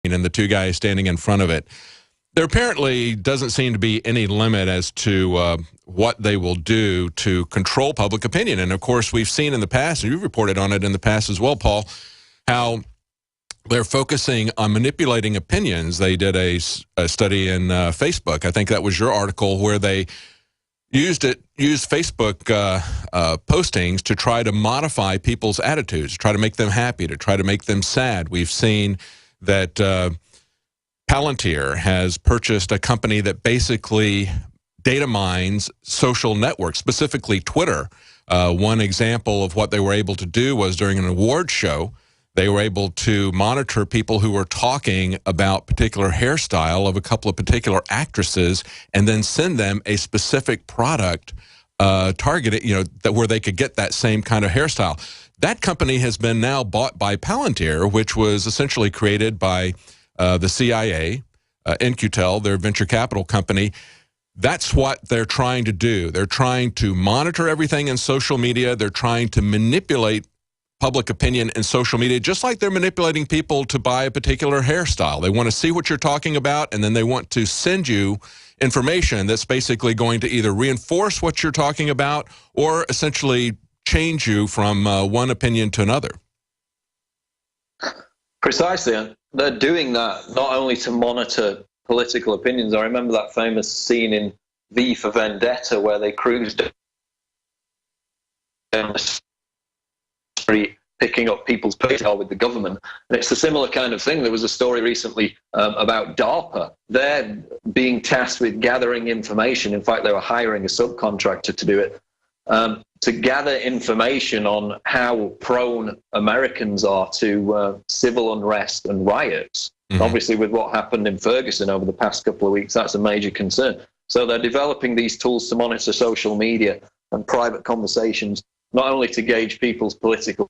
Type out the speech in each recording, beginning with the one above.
and the two guys standing in front of it. There apparently doesn't seem to be any limit as to what they will do to control public opinion. And, of course, we've seen in the past, and you've reported on it in the past as well, Paul, how they're focusing on manipulating opinions. They did a study in Facebook. I think that was your article where they used Facebook postings to try to modify people's attitudes, try to make them happy, to try to make them sad. We've seen that Palantir has purchased a company that basically data mines social networks, specifically Twitter. One example of what they were able to do was during an award show, they were able to monitor people who were talking about particular hairstyle of a couple of particular actresses and then send them a specific product targeted, where they could get that same kind of hairstyle. That company has been now bought by Palantir, which was essentially created by the CIA, In-Q-Tel, their venture capital company. That's what they're trying to do. They're trying to monitor everything in social media. They're trying to manipulate public opinion in social media, just like they're manipulating people to buy a particular hairstyle. They want to see what you're talking about, and then they want to send you information that's basically going to either reinforce what you're talking about or essentially change you from one opinion to another. Precisely. They're doing that not only to monitor political opinions. I remember that famous scene in V for Vendetta where they cruised down the street picking up people's PayPal with the government. And it's a similar kind of thing. There was a story recently about DARPA. They're being tasked with gathering information. In fact, they were hiring a subcontractor to do it, to gather information on how prone Americans are to civil unrest and riots. Mm-hmm. Obviously, with what happened in Ferguson over the past couple of weeks, that's a major concern. So they're developing these tools to monitor social media and private conversations, not only to gauge people's political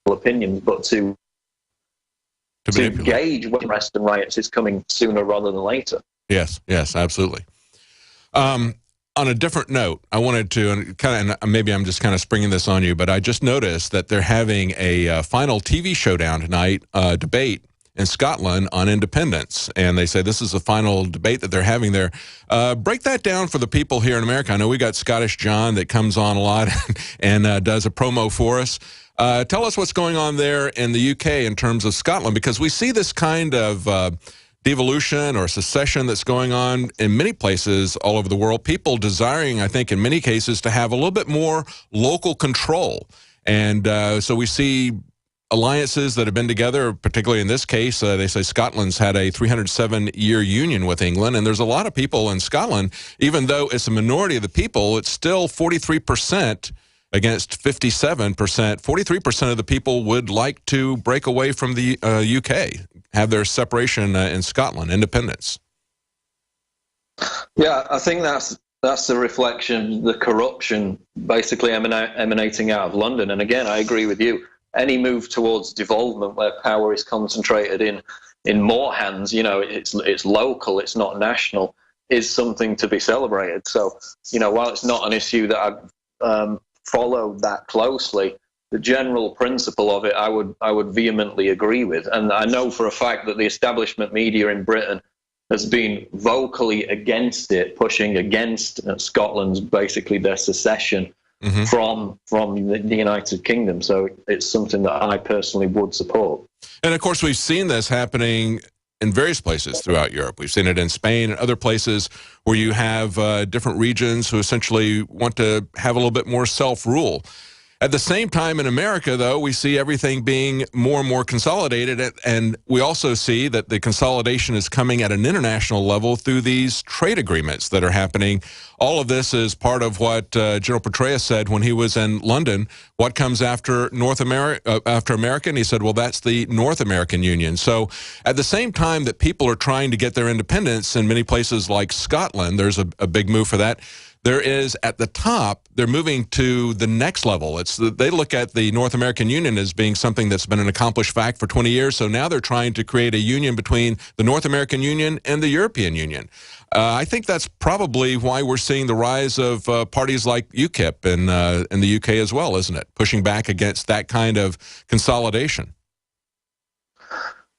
opinions, but to gauge when unrest and riots is coming sooner rather than later. Yes, absolutely. On a different note, I wanted to, and maybe I'm just kind of springing this on you, but I just noticed that they're having a final TV showdown tonight, debate in Scotland on independence. And they say this is the final debate that they're having there. Break that down for the people here in America. I know we got Scottish John that comes on a lot and does a promo for us. Tell us what's going on there in the UK in terms of Scotland, because we see this kind of devolution or secession that's going on in many places all over the world. People desiring, I think, in many cases, to have a little bit more local control. And so we see alliances that have been together, particularly in this case. They say Scotland's had a 307-year union with England, and there's a lot of people in Scotland, even though it's a minority of the people, it's still 43% against 57%. 43% of the people would like to break away from the UK, have their separation in Scotland, independence. Yeah, I think that's a reflection, the corruption basically emanating out of London. And again, I agree with you. Any move towards devolvement where power is concentrated in more hands, it's local, it's not national, is something to be celebrated. So, while it's not an issue that I've followed that closely, the general principle of it, I would vehemently agree with. And I know for a fact that the establishment media in Britain has been vocally against it, pushing against Scotland's basically their secession from the United Kingdom. So it's something that I personally would support. And of course, we've seen this happening in various places throughout Europe. We've seen it in Spain and other places where you have different regions who essentially want to have a little bit more self-rule. At the same time, in America, though, we see everything being more and more consolidated, and we also see that the consolidation is coming at an international level through these trade agreements that are happening. All of this is part of what General Petraeus said when he was in London. What comes after after America? And he said, well, that's the North American Union. So at the same time that people are trying to get their independence in many places like Scotland, there's a big move for that. There is, at the top, they're moving to the next level. They look at the North American Union as being something that's been an accomplished fact for 20 years. So now they're trying to create a union between the North American Union and the European Union. I think that's probably why we're seeing the rise of parties like UKIP in the UK as well, isn't it? Pushing back against that kind of consolidation.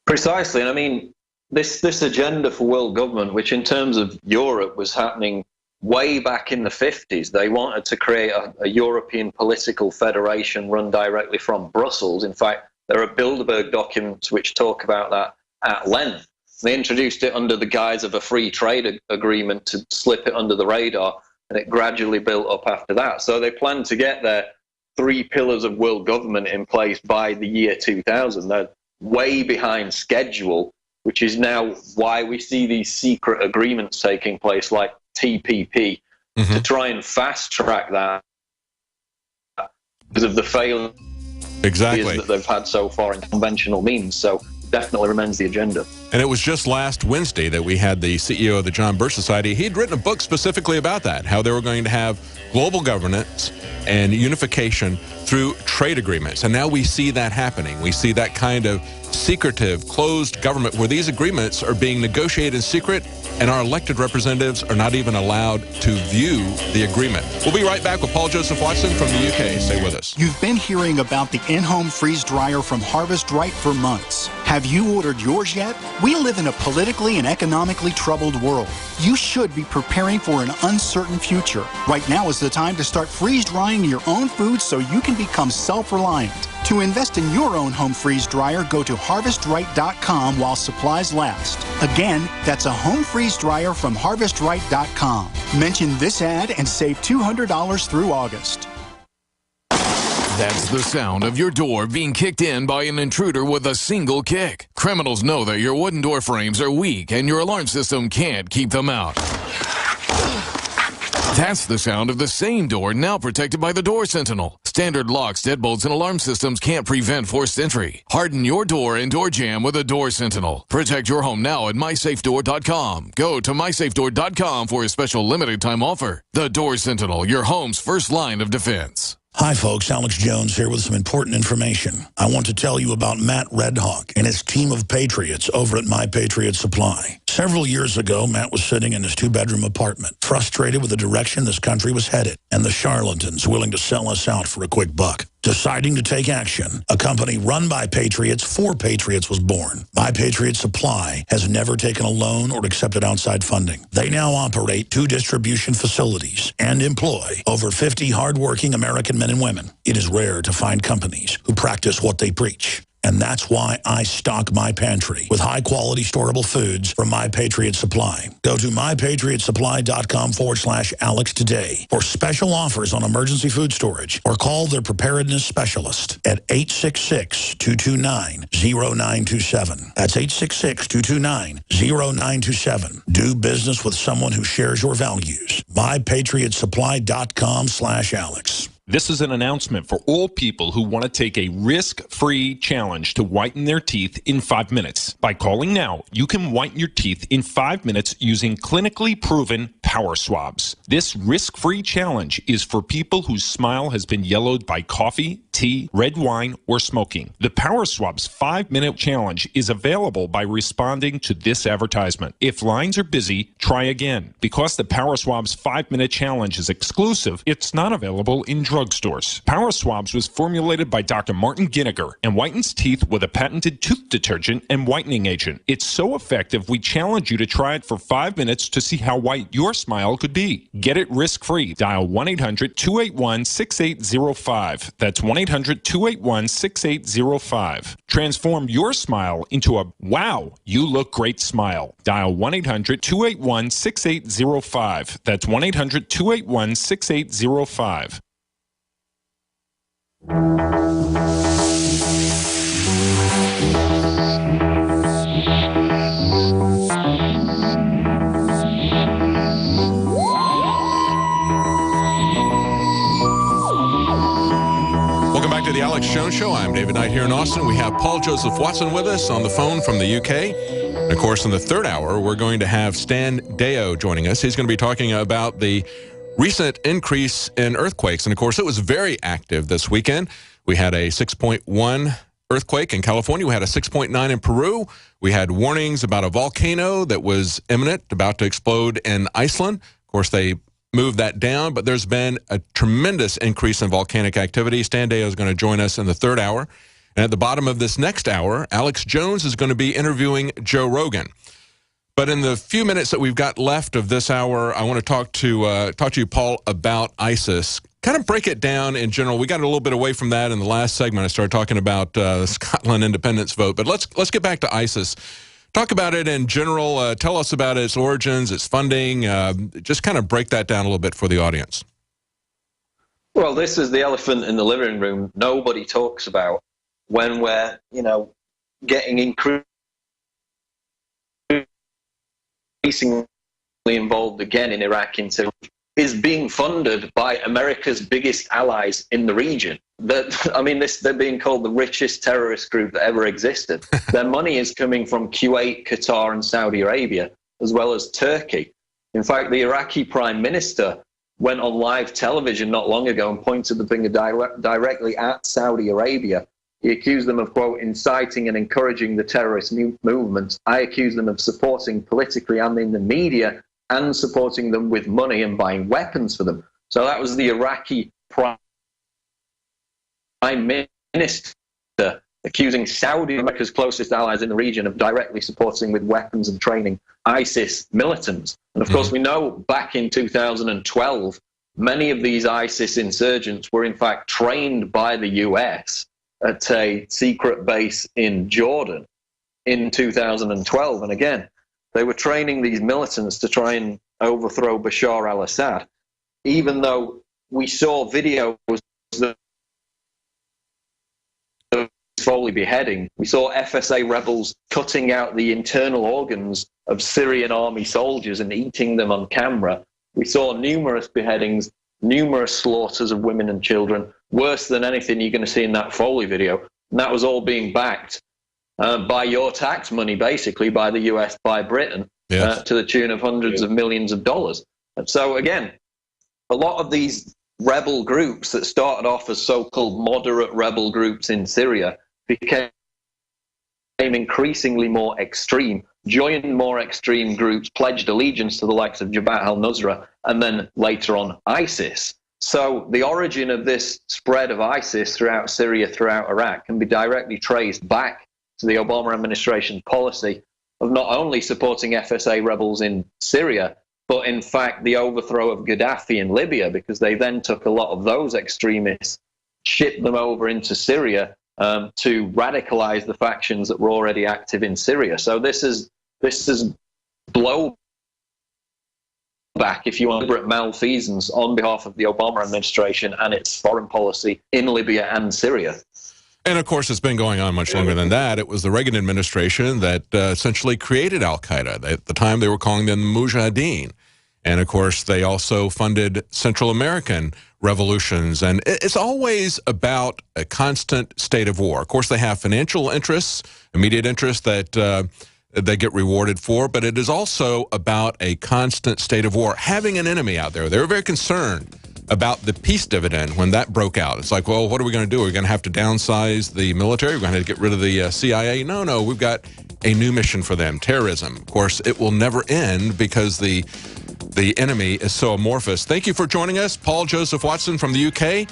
Precisely. And I mean, this agenda for world government, which in terms of Europe was happening way back in the 50s, they wanted to create a European political federation run directly from Brussels. In fact, there are Bilderberg documents which talk about that at length. They introduced it under the guise of a free trade agreement to slip it under the radar, and it gradually built up after that. So they plan to get their 3 pillars of world government in place by the year 2000. They're way behind schedule, which is now why we see these secret agreements taking place like TPP to try and fast track that because of the failures that they've had so far in conventional means. So definitely remains the agenda. And it was just last Wednesday that we had the CEO of the John Birch Society. He'd written a book specifically about that, how they were going to have global governance and unification through trade agreements. And now we see that happening. We see that kind of secretive, closed government where these agreements are being negotiated in secret and our elected representatives are not even allowed to view the agreement. We'll be right back with Paul Joseph Watson from the UK. Stay with us. You've been hearing about the in-home freeze dryer from Harvest Right for months. Have you ordered yours yet? We live in a politically and economically troubled world. You should be preparing for an uncertain future. Right now is the time to start freeze drying your own food so you can become self-reliant. To invest in your own home freeze dryer, go to harvestright.com while supplies last. Again, that's a home freeze dryer from harvestright.com. Mention this ad and save $200 through August. That's the sound of your door being kicked in by an intruder with a single kick. Criminals know that your wooden door frames are weak and your alarm system can't keep them out. That's the sound of the same door now protected by the Door Sentinel. Standard locks, deadbolts, and alarm systems can't prevent forced entry. Harden your door and door jam with a Door Sentinel. Protect your home now at mysafedoor.com. Go to mysafedoor.com for a special limited time offer. The Door Sentinel, your home's first line of defense. Hi, folks. Alex Jones here with some important information. I want to tell you about Matt Redhawk and his team of patriots over at My Patriot Supply. Several years ago, Matt was sitting in his 2-bedroom apartment, frustrated with the direction this country was headed and the charlatans willing to sell us out for a quick buck. Deciding to take action, a company run by patriots for patriots was born. My Patriot Supply has never taken a loan or accepted outside funding. They now operate 2 distribution facilities and employ over 50 hardworking American men and women. It is rare to find companies who practice what they preach. And that's why I stock my pantry with high-quality storable foods from My Patriot Supply. Go to mypatriotsupply.com/Alex today for special offers on emergency food storage or call their preparedness specialist at 866-229-0927. That's 866-229-0927. Do business with someone who shares your values. mypatriotsupply.com/Alex. This is an announcement for all people who want to take a risk-free challenge to whiten their teeth in 5 minutes. By calling now, you can whiten your teeth in 5 minutes using clinically proven power swabs. This risk-free challenge is for people whose smile has been yellowed by coffee, tea, red wine, or smoking. The Power Swabs 5-minute challenge is available by responding to this advertisement. If lines are busy, try again. Because the Power Swabs 5-minute challenge is exclusive, it's not available in drugstores. Power Swabs was formulated by Dr. Martin Ginniger and whitens teeth with a patented tooth detergent and whitening agent. It's so effective, we challenge you to try it for 5 minutes to see how white your smile could be. Get it risk-free. Dial 1-800-281-6805. That's 1-800-281-6805. Transform your smile into a wow, you look great smile. Dial 1-800-281-6805. That's 1-800-281-6805. Welcome back to the Alex Jones Show. I'm David Knight here in Austin. We have Paul Joseph Watson with us on the phone from the UK. And of course, in the third hour, we're going to have Stan Deyo joining us. He's going to be talking about the recent increase in earthquakes. And of course, it was very active this weekend. We had a 6.1 earthquake in California. We had a 6.9 in Peru. We had warnings about a volcano that was imminent, about to explode in Iceland. Of course, they moved that down, but there's been a tremendous increase in volcanic activity. Stan Deyo is going to join us in the third hour. And at the bottom of this next hour, Alex Jones is going to be interviewing Joe Rogan. But in the few minutes that we've got left of this hour, I want to talk to you, Paul, about ISIS. Kind of break it down in general. We got a little bit away from that in the last segment. I started talking about the Scotland independence vote. But let's get back to ISIS. Talk about it in general. Tell us about its origins, its funding. Just kind of break that down a little bit for the audience. Well, this is the elephant in the living room nobody talks about when we're, getting increasingly involved again in Iraq and Syria, is being funded by America's biggest allies in the region. They're being called the richest terrorist group that ever existed. Their money is coming from Kuwait, Qatar, and Saudi Arabia, as well as Turkey. In fact, the Iraqi prime minister went on live television not long ago and pointed the finger directly at Saudi Arabia. He accused them of, quote, inciting and encouraging the terrorist movements. I accuse them of supporting politically and in the media and supporting them with money and buying weapons for them. So that was the Iraqi prime minister accusing Saudi, America's closest allies in the region, of directly supporting with weapons and training ISIS militants. And of course, we know back in 2012, many of these ISIS insurgents were in fact trained by the US at a secret base in Jordan in 2012. And again, they were training these militants to try and overthrow Bashar al-Assad, even though we saw videos of Foley beheading. We saw FSA rebels cutting out the internal organs of Syrian army soldiers and eating them on camera. We saw numerous beheadings, numerous slaughters of women and children, worse than anything you're going to see in that Foley video. And that was all being backed by your tax money, basically, by the US, by Britain, yes, to the tune of hundreds of millions of dollars. And so, again, a lot of these rebel groups that started off as so-called moderate rebel groups in Syria became increasingly more extreme, joined more extreme groups, pledged allegiance to the likes of Jabhat al-Nusra, and then later on ISIS. So the origin of this spread of ISIS throughout Syria, throughout Iraq, can be directly traced back to the Obama administration's policy of not only supporting FSA rebels in Syria, but in fact the overthrow of Gaddafi in Libya, because they then took a lot of those extremists, shipped them over into Syria to radicalize the factions that were already active in Syria. So this is blowback, if you want, deliberate malfeasance on behalf of the Obama administration and its foreign policy in Libya and Syria. And, of course, it's been going on much longer than that. It was the Reagan administration that essentially created al-Qaeda. At the time, they were calling them Mujahideen. And, of course, they also funded Central American revolutions. And it's always about a constant state of war. Of course, they have financial interests, immediate interests that they get rewarded for, but it is also about a constant state of war, having an enemy out there. They were very concerned about the peace dividend when that broke out. It's like, well, what are we going to do? We're going to have to downsize the military? We're going to have to get rid of the CIA? No, we've got a new mission for them, terrorism. Of course, it will never end because the enemy is so amorphous. Thank you for joining us, Paul Joseph Watson from the UK.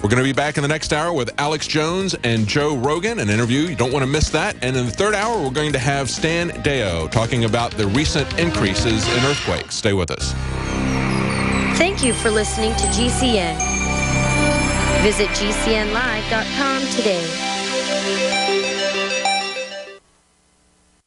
We're going to be back in the next hour with Alex Jones and Joe Rogan, an interview. You don't want to miss that. And in the third hour, we're going to have Stan Deyo talking about the recent increases in earthquakes. Stay with us. Thank you for listening to GCN. Visit GCNlive.com today.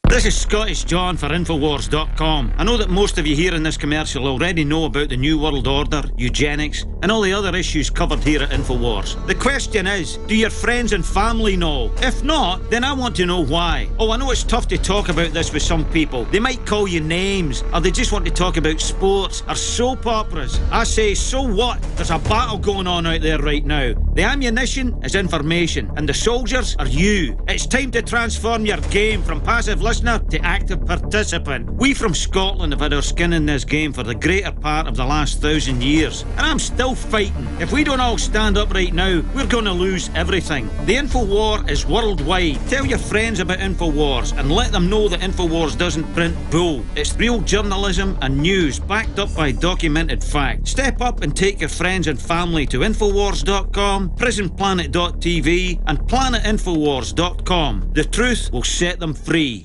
This is Scottish John for Infowars.com. I know that most of you here in this commercial already know about the New World Order, eugenics, and all the other issues covered here at Infowars. The question is, do your friends and family know? If not, then I want to know why. Oh, I know it's tough to talk about this with some people. They might call you names, or they just want to talk about sports or soap operas. I say, so what? There's a battle going on out there right now. The ammunition is information, and the soldiers are you. It's time to transform your game from passive listening listener to active participant. We from Scotland have had our skin in this game for the greater part of the last 1,000 years, and I'm still fighting. If we don't all stand up right now, we're going to lose everything. The InfoWar is worldwide. Tell your friends about InfoWars and let them know that InfoWars doesn't print bull. It's real journalism and news backed up by documented fact. Step up and take your friends and family to Infowars.com, PrisonPlanet.tv and PlanetInfowars.com. The truth will set them free.